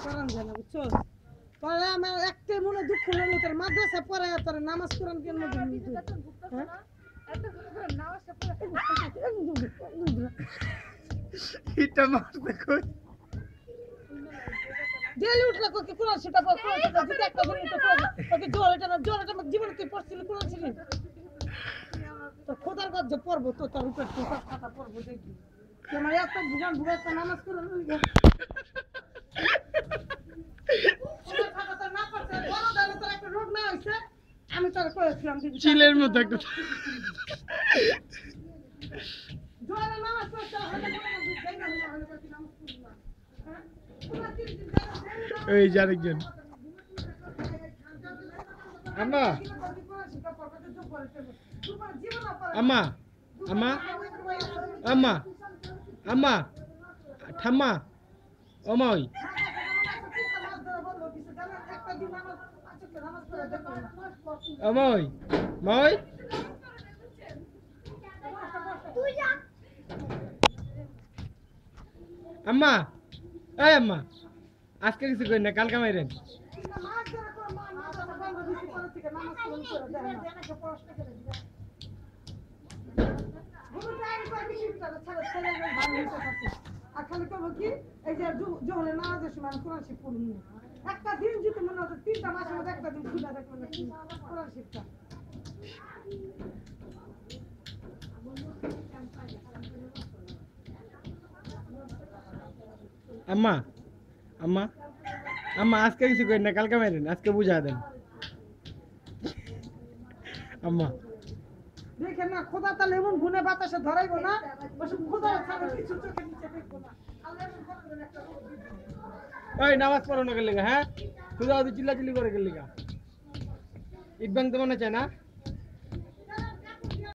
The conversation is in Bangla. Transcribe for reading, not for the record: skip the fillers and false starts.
কোরআন জানা বুঝছো পরে আমার একটাই মনে দুঃখ হলো তোর মাদ্রাসা পড়ে তোর নামাজ কোরআন কেন এটা মারতে কই ডেলি উঠলে কত কোরআন শিখা পড় কোরআন শিখা দিতে একটা দিন তো পড় ওকে জোরে জীবনে তুই পড়ছিলি কোরআন শিখি তো খোদার কাছে পড়ব তো তোর উপর তুই কথা পড়ব দেখবি তোমার এত ভুগান ভুগাত নামাজ কোরআন আমি তোর করেছিলাম চিলের মতো একটা এই যে আরেকজন আম্মা আম্মা আম্মা আম্মা আম্মা ঠাম্মা ওমাই ওমাই মাই আম্মা এই আম্মা আজকে কিছু কই না কালকে মাইরেন একটা দিন যদি মনে হতো 3টা মাসের মধ্যে একটা দিন খুলে দেখো কোরআন শিক্ষা আম্মা আম্মা আম্মা আজকে কিছু কই না কালকে মাইরেন আজকে বুঝা দেন আম্মা দেখে না খোদা তাহলে এমন গুনে বাতাসে ধরাইবো না ওসব খোদা ছাড়া কিছু চোখে নিচে দেখবো না আল্লাহ এমন করবেন একটা ওই নামাজ পড়ো না গেলে হ্যাঁ তুই চিল্লা চিল্লি করে গেলি ঈদ ভাঙতে মনে চায় না